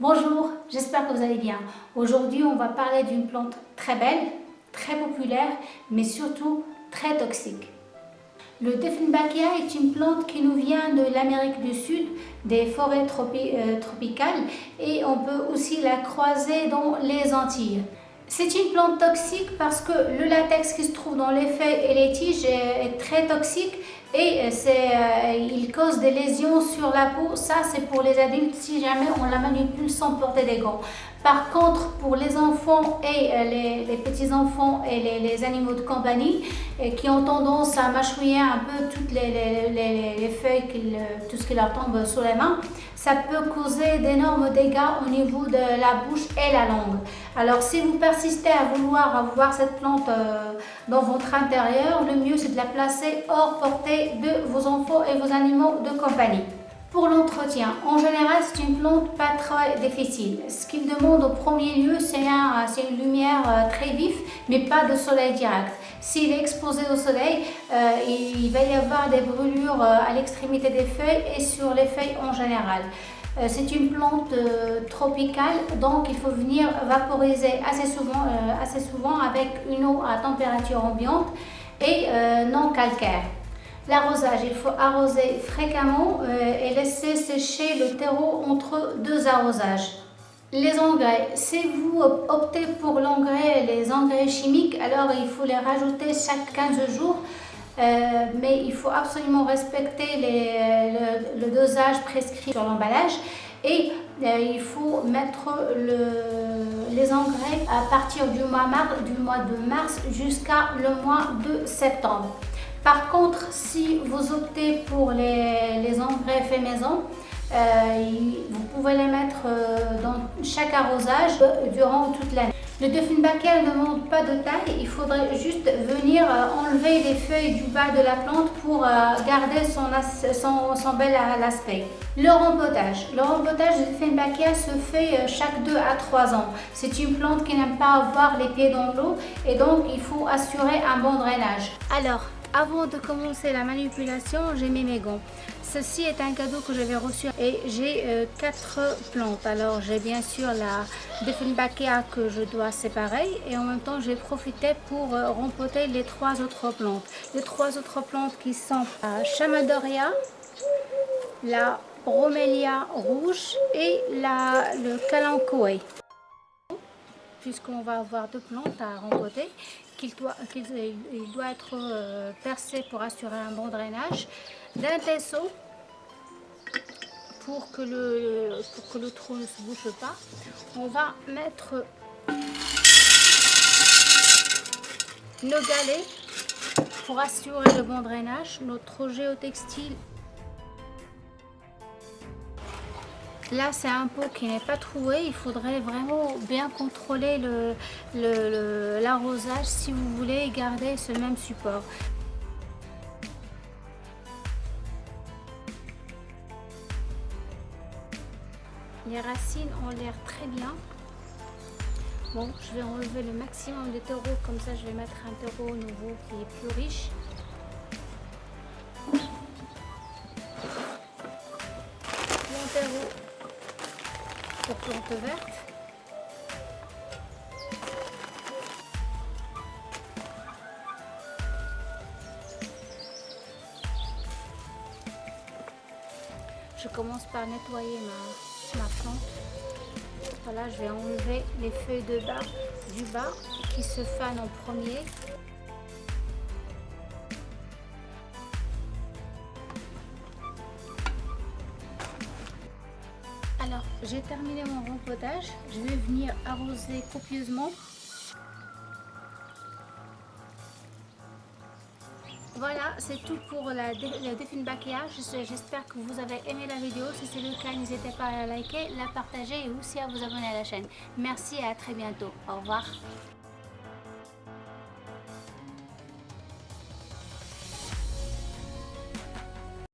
Bonjour, j'espère que vous allez bien. Aujourd'hui, on va parler d'une plante très belle, très populaire, mais surtout très toxique. Le Dieffenbachia est une plante qui nous vient de l'Amérique du Sud, des forêts tropicales, et on peut aussi la croiser dans les Antilles. C'est une plante toxique parce que le latex qui se trouve dans les feuilles et les tiges est très toxique et il cause des lésions sur la peau. Ça, c'est pour les adultes si jamais on la manipule sans porter des gants. Par contre, pour les enfants et les petits-enfants et les animaux de compagnie qui ont tendance à mâchouiller un peu toutes les feuilles, tout ce qui leur tombe sous les mains, ça peut causer d'énormes dégâts au niveau de la bouche et la langue. Alors, si vous persistez à vouloir avoir cette plante dans votre intérieur, le mieux c'est de la placer hors portée de vos enfants et vos animaux de compagnie. Pour l'entretien, en général, c'est une plante pas très difficile. Ce qu'il demande au premier lieu, c'est une lumière très vive, mais pas de soleil direct. S'il est exposé au soleil, il va y avoir des brûlures à l'extrémité des feuilles et sur les feuilles en général. C'est une plante tropicale, donc il faut venir vaporiser assez souvent avec une eau à température ambiante et non calcaire. L'arrosage, il faut arroser fréquemment et laisser sécher le terreau entre deux arrosages. Les engrais, si vous optez pour les engrais chimiques, alors il faut les rajouter chaque 15 jours. Mais il faut absolument respecter le dosage prescrit sur l'emballage et il faut mettre les engrais à partir du mois de mars jusqu'à le mois de septembre. Par contre, si vous optez pour les engrais faits maison, vous pouvez les mettre dans chaque arrosage durant toute l'année. Le Dieffenbachia ne demande pas de taille, il faudrait juste venir enlever les feuilles du bas de la plante pour garder son bel aspect. Le rempotage. Le rempotage de Dieffenbachia se fait chaque 2 à 3 ans. C'est une plante qui n'aime pas avoir les pieds dans l'eau et donc il faut assurer un bon drainage. Alors, avant de commencer la manipulation, j'ai mis mes gants. Ceci est un cadeau que j'avais reçu et j'ai 4 plantes. Alors j'ai bien sûr la Dieffenbachia que je dois séparer et en même temps j'ai profité pour rempoter les 3 autres plantes. Les 3 autres plantes qui sont la Chamadoria, la Bromélia rouge et le Kalanchoe. Puisqu'on va avoir 2 plantes à rempoter, il doit être percé pour assurer un bon drainage, d'un tesseau pour que le trou ne se bouche pas. On va mettre nos galets pour assurer le bon drainage, notre géotextile. Là, c'est un pot qui n'est pas troué. Il faudrait vraiment bien contrôler l'arrosage si vous voulez garder ce même support. Les racines ont l'air très bien. Bon, je vais enlever le maximum de terreau, comme ça je vais mettre un terreau nouveau qui est plus riche. Mon terreau pour plantes vertes. Je commence par nettoyer ma plante. Voilà, je vais enlever les feuilles du bas qui se fanent en premier. Alors, j'ai terminé mon rempotage. Je vais venir arroser copieusement. Voilà, c'est tout pour la Dieffenbachia. J'espère que vous avez aimé la vidéo. Si c'est le cas, n'hésitez pas à la liker, la partager et aussi à vous abonner à la chaîne. Merci et à très bientôt. Au revoir.